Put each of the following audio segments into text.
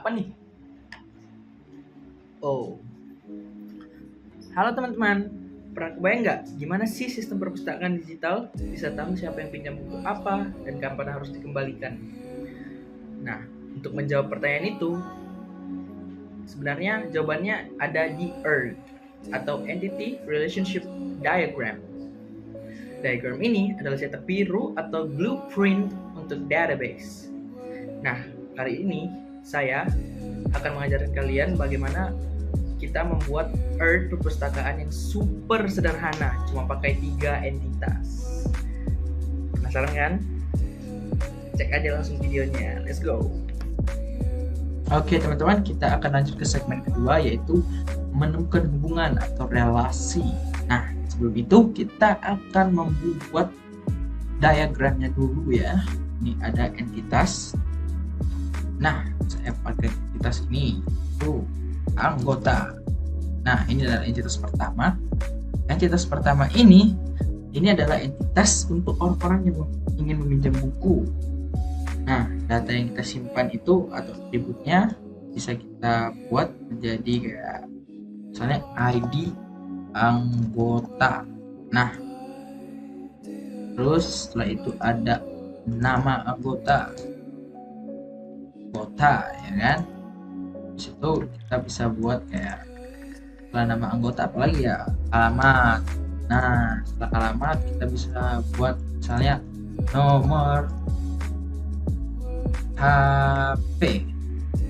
apa nih? Oh, halo teman-teman. Pernah kebayang nggak gimana sih sistem perpustakaan digital bisa tahu siapa yang pinjam buku apa dan kapan harus dikembalikan? Nah, untuk menjawab pertanyaan itu, sebenarnya jawabannya ada di ERD atau Entity Relationship Diagram. Diagram ini adalah cetak biru atau blueprint untuk database. Nah, kali ini saya akan mengajarkan kalian bagaimana kita membuat ERD perpustakaan yang super sederhana, cuma pakai 3 entitas. Penasaran kan? Cek aja langsung videonya. Let's go. Oke teman-teman, kita akan lanjut ke segmen kedua, yaitu menemukan hubungan atau relasi. Nah, sebelum itu kita akan membuat diagramnya dulu ya. Ini ada entitas. Nah, saya pakai entitas ini, itu anggota. Nah, ini adalah entitas pertama. Entitas pertama ini adalah entitas untuk orang-orang yang ingin meminjam buku. Nah, data yang kita simpan itu atau atributnya bisa kita buat menjadi kayak misalnya ID anggota. Nah, terus setelah itu ada nama anggota, ya kan? Di situ kita bisa buat kayak setelah nama anggota apalagi ya, alamat. Nah, setelah alamat kita bisa buat misalnya nomor HP,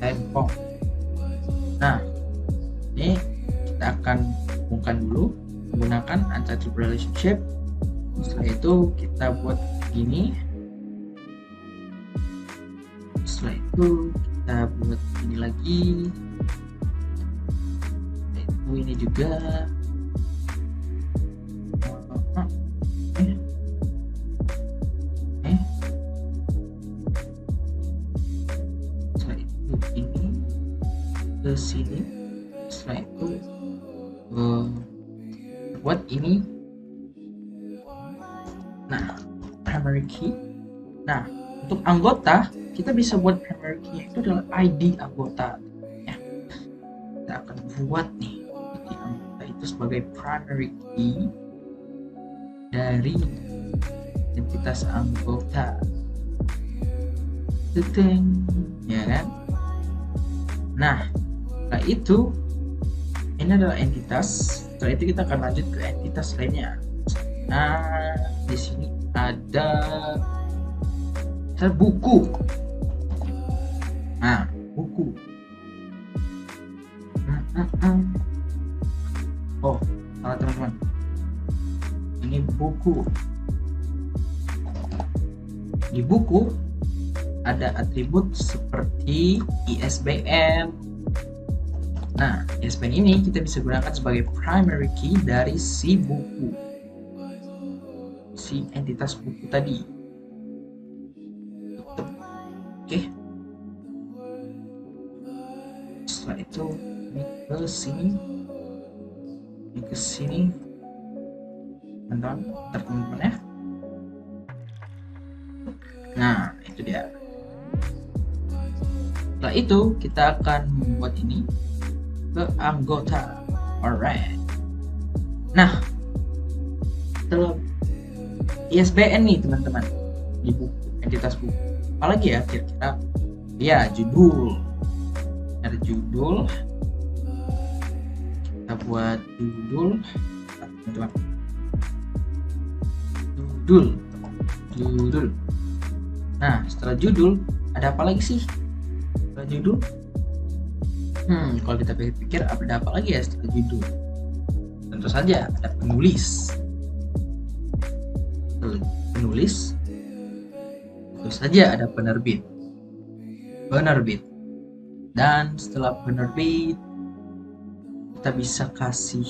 handphone. Nah, ini kita akan hubungkan dulu menggunakan untitled relationship. Setelah itu kita buat gini. Setelah itu kita buat ini lagi. Ini juga. Setelah itu ini ke sini. Setelah itu buat ini. Nah, primary key. Nah, untuk anggota kita bisa buat primary key itu adalah ID anggota ya. Kita akan buat nih ID anggota itu sebagai primary key dari identitas anggota. Teteng, ya kan? Nah, setelah itu ini adalah entitas. Setelah itu kita akan lanjut ke entitas lainnya. Nah, di sini ada buku. Nah, buku. Oh, salah teman-teman. Ini buku. Di buku ada atribut seperti ISBN. Nah, ISBN ini kita bisa gunakan sebagai primary key dari si buku, si entitas buku tadi. Oke. Setelah itu ini ke sini, ini ke sini, teman-teman ya. Nah, itu dia. Setelah itu kita akan membuat ini ke anggota. Alright. Nah, setelah ISBN nih teman-teman di buku, entitas buku. Apalagi ya kira-kira? Ya, judul. Ada judul. Kita buat judul, teman-teman. Judul. Nah, setelah judul ada apa lagi sih? Setelah judul, kalau kita pikir ada apa lagi ya setelah judul? Tentu saja ada penulis. Tentu saja ada penerbit. Dan setelah penerbit kita bisa kasih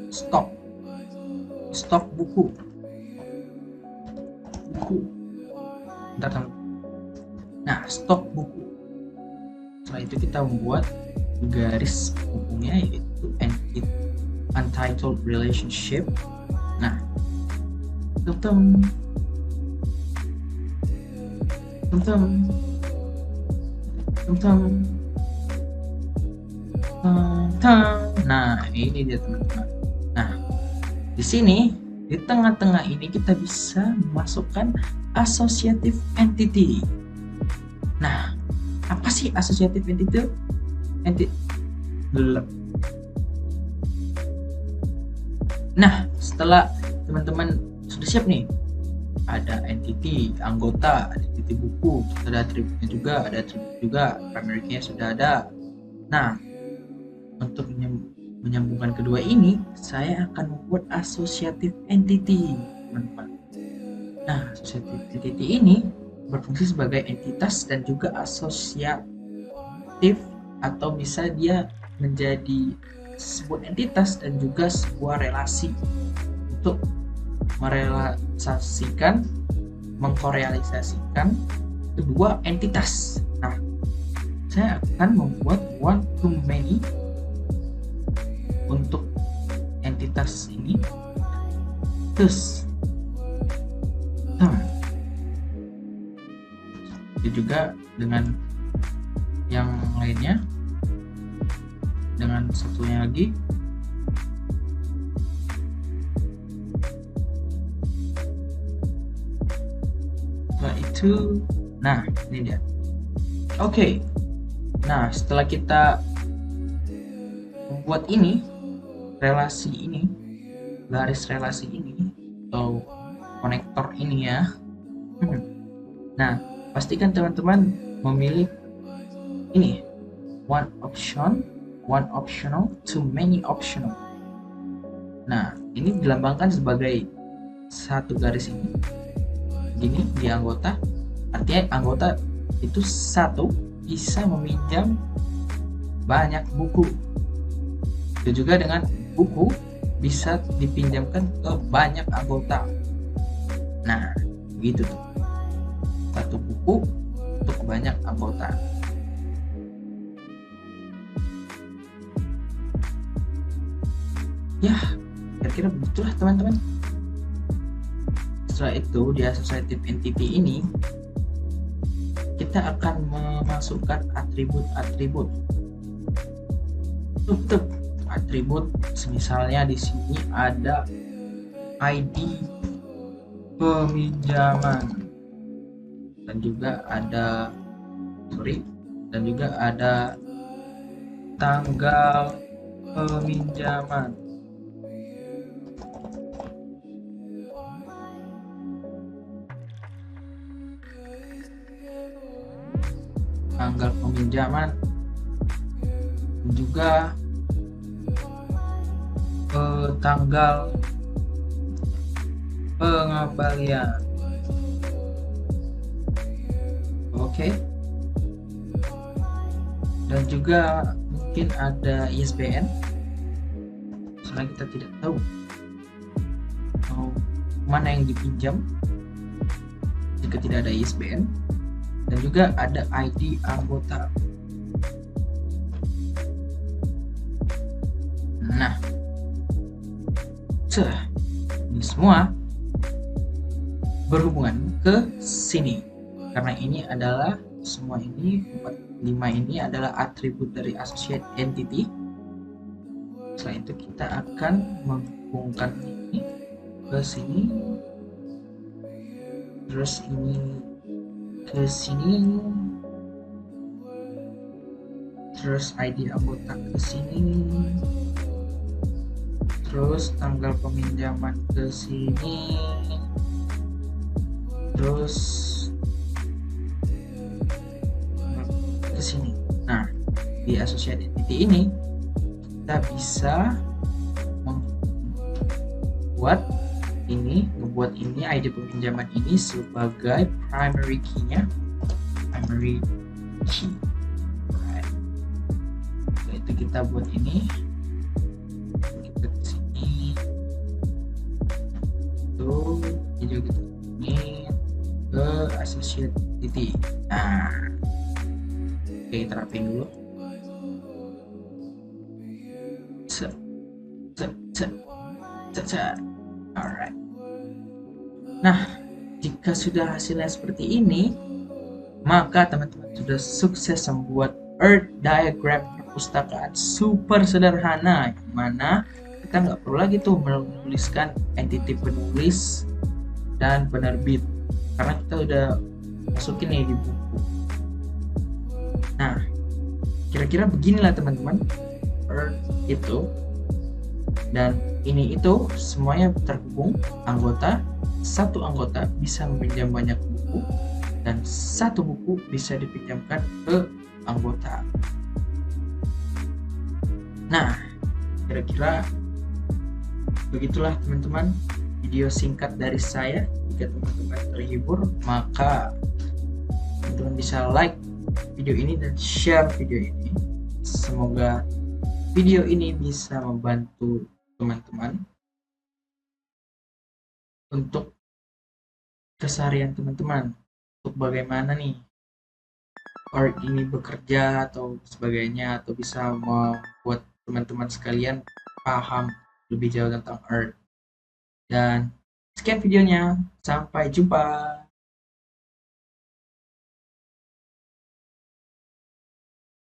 stok buku. Nah, stok buku. Setelah itu kita membuat garis hubungnya, yaitu untitled relationship. Nah, Tum, nah, ini dia teman-teman. Nah, di sini di tengah-tengah ini kita bisa memasukkan associative entity. Nah, apa sih associative entity? Nah, setelah teman-teman sudah siap nih, ada entity, anggota, ada entity buku, ada atributnya juga, ada atribut juga, primary key-nya sudah ada. Nah, untuk menyambungkan kedua ini, saya akan membuat associative entity, teman-teman. Nah, associative entity ini berfungsi sebagai entitas dan juga asosiatif, atau bisa dia menjadi sebuah entitas dan juga sebuah relasi untuk mengkorealisasikan kedua entitas. Nah, saya akan membuat one to many untuk entitas ini. Terus itu juga dengan yang lainnya, dengan satunya lagi. Setelah itu, nah ini dia. Oke. Nah, setelah kita membuat ini, relasi ini, garis relasi ini atau konektor ini ya. Nah, pastikan teman-teman memilih ini, one optional to many optional. Nah, ini dilambangkan sebagai satu garis ini gini di anggota, artinya anggota itu satu bisa meminjam banyak buku. Itu juga dengan buku bisa dipinjamkan ke banyak anggota. Nah, gitu tuh, satu buku untuk banyak anggota. Ya, kira-kira begitulah teman-teman. Setelah itu, di associative entity ini kita akan memasukkan atribut-atribut. Tutup atribut, misalnya di sini ada ID peminjaman dan juga ada tanggal peminjaman. Tanggal peminjaman juga tanggal pengembalian. Oke. Dan juga mungkin ada ISBN, soalnya kita tidak tahu mana yang dipinjam jika tidak ada ISBN. Dan juga ada ID anggota. Nah, ini semua berhubungan ke sini, karena ini adalah semua ini 5 ini adalah atribut dari associate entity. Setelah itu kita akan menghubungkan ini ke sini, terus ini ke sini, terus ID anggota ke sini, terus tanggal peminjaman ke sini, terus ke sini. Nah, di associate entity ini kita bisa membuat ngebuat ini ID peminjaman ini sebagai primary key-nya, primary key. Right. Setelah itu kita buat ini, kita ke sini, tuh, ini juga ini ke associate entity. Nah, oke, kita rapin dulu. Alright. Nah, jika sudah hasilnya seperti ini, Maka teman-teman sudah sukses membuat Earth diagram perpustakaan super sederhana, yang mana kita nggak perlu lagi tuh menuliskan entity penulis dan penerbit, karena kita udah masukin nih di buku. Nah, kira-kira beginilah teman-teman Earth itu, dan ini itu semuanya terhubung anggota. Satu anggota bisa meminjam banyak buku, dan satu buku bisa dipinjamkan ke anggota. Nah, kira-kira begitulah teman-teman video singkat dari saya. Jika teman-teman terhibur, maka teman-teman bisa like video ini dan share video ini. Semoga video ini bisa membantu teman-teman untuk keseharian teman-teman, untuk bagaimana nih Earth ini bekerja atau sebagainya, atau bisa membuat teman-teman sekalian paham lebih jauh tentang Earth. Dan sekian videonya, sampai jumpa.